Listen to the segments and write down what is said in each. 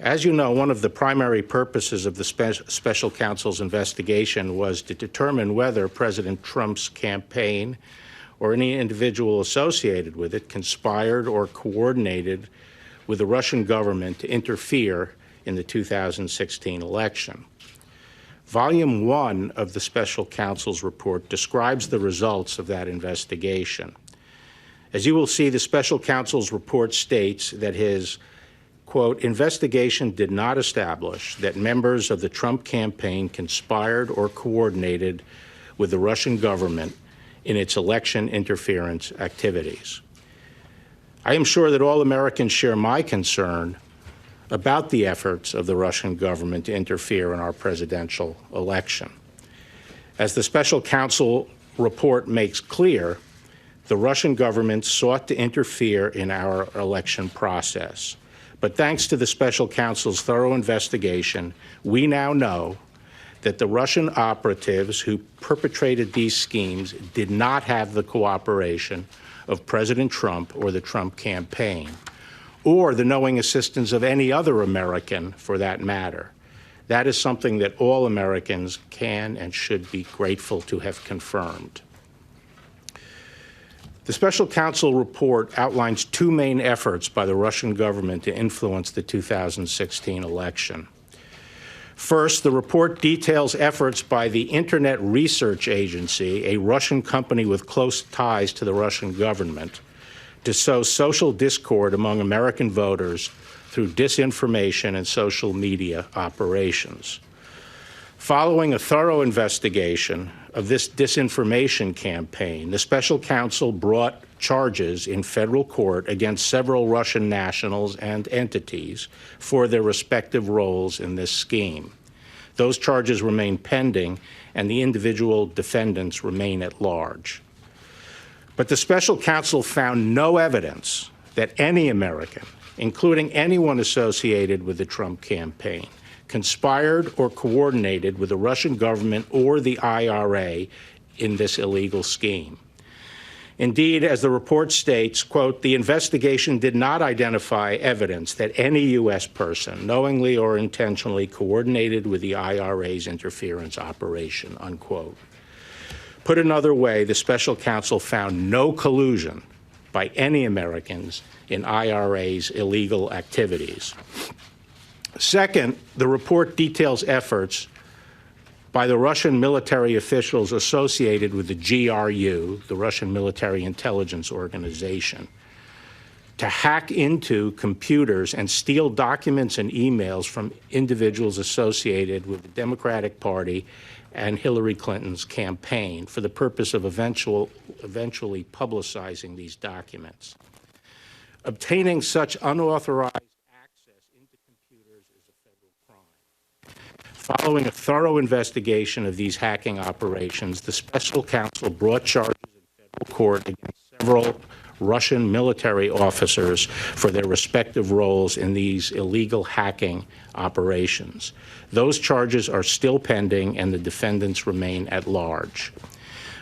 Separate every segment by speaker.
Speaker 1: As you know, one of the primary purposes of the special counsel's investigation was to determine whether President Trump's campaign or any individual associated with it conspired or coordinated with the Russian government to interfere in the 2016 election. Volume 1 of the special counsel's report describes the results of that investigation. As you will see, the special counsel's report states that his, quote, investigation did not establish that members of the Trump campaign conspired or coordinated with the Russian government in its election interference activities. I am sure that all Americans share my concern about the efforts of the Russian government to interfere in our presidential election. As the special counsel report makes clear, the Russian government sought to interfere in our election process. But thanks to the special counsel's thorough investigation, we now know that the Russian operatives who perpetrated these schemes did not have the cooperation of President Trump or the Trump campaign, or the knowing assistance of any other American for that matter. That is something that all Americans can and should be grateful to have confirmed. The special counsel report outlines two main efforts by the Russian government to influence the 2016 election. First, the report details efforts by the Internet Research Agency, a Russian company with close ties to the Russian government, to sow social discord among American voters through disinformation and social media operations. Following a thorough investigation of this disinformation campaign, the special counsel brought charges in federal court against several Russian nationals and entities for their respective roles in this scheme. Those charges remain pending, and the individual defendants remain at large. But the special counsel found no evidence that any American, including anyone associated with the Trump campaign, conspired or coordinated with the Russian government or the IRA in this illegal scheme. Indeed, as the report states, quote, the investigation did not identify evidence that any U.S. person knowingly or intentionally coordinated with the IRA's interference operation, unquote. Put another way, the special counsel found no collusion by any Americans in IRA's illegal activities. Second, the report details efforts by the Russian military officials associated with the GRU, the Russian Military Intelligence Organization, to hack into computers and steal documents and emails from individuals associated with the Democratic Party and Hillary Clinton's campaign for the purpose of eventually publicizing these documents. Obtaining such unauthorized access into computers is a federal crime. Following a thorough investigation of these hacking operations, the special counsel brought charges in federal court against several Russian military officers for their respective roles in these illegal hacking operations. Those charges are still pending, and the defendants remain at large.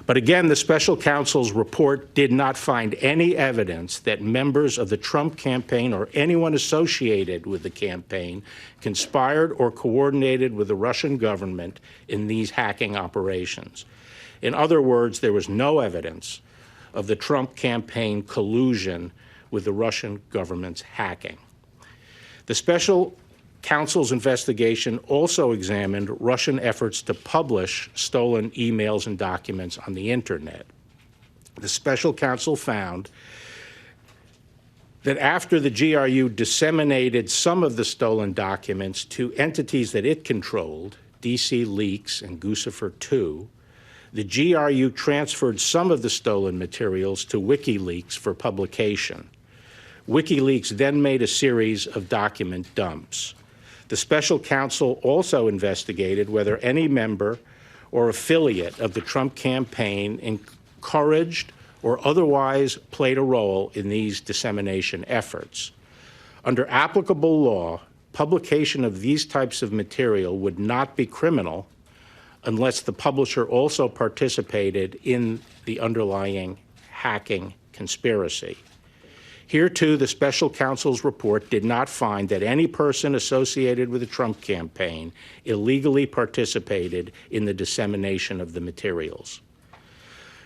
Speaker 1: But again, the special counsel's report did not find any evidence that members of the Trump campaign or anyone associated with the campaign conspired or coordinated with the Russian government in these hacking operations. In other words, there was no evidence of the Trump campaign collusion with the Russian government's hacking. The special counsel's investigation also examined Russian efforts to publish stolen emails and documents on the internet. The special counsel found that after the GRU disseminated some of the stolen documents to entities that it controlled, DC Leaks and Guccifer 2, the GRU transferred some of the stolen materials to WikiLeaks for publication. WikiLeaks then made a series of document dumps. The special counsel also investigated whether any member or affiliate of the Trump campaign encouraged or otherwise played a role in these dissemination efforts. Under applicable law, publication of these types of material would not be criminal unless the publisher also participated in the underlying hacking conspiracy. Here, too, the special counsel's report did not find that any person associated with the Trump campaign illegally participated in the dissemination of the materials.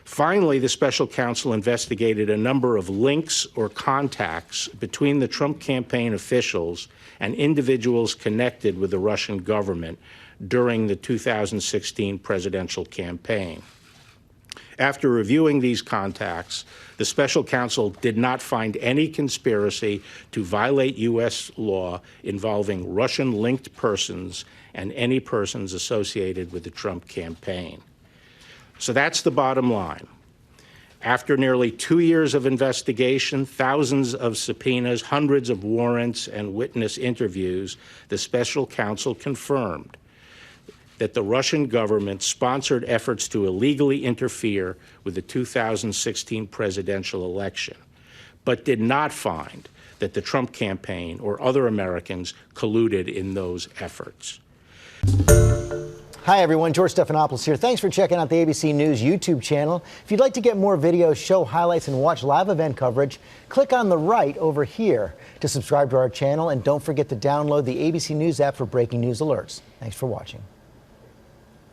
Speaker 1: Finally, the special counsel investigated a number of links or contacts between the Trump campaign officials and individuals connected with the Russian government during the 2016 presidential campaign. After reviewing these contacts, the special counsel did not find any conspiracy to violate U.S. law involving Russian-linked persons and any persons associated with the Trump campaign. So that's the bottom line. After nearly 2 years of investigation, thousands of subpoenas, hundreds of warrants, and witness interviews, the special counsel confirmed that the Russian government sponsored efforts to illegally interfere with the 2016 presidential election, but did not find that the Trump campaign or other Americans colluded in those efforts.
Speaker 2: Hi, everyone. George Stephanopoulos here. Thanks for checking out the ABC News YouTube channel. If you'd like to get more videos, show highlights, and watch live event coverage, click on the right over here to subscribe to our channel. And don't forget to download the ABC News app for breaking news alerts. Thanks for watching.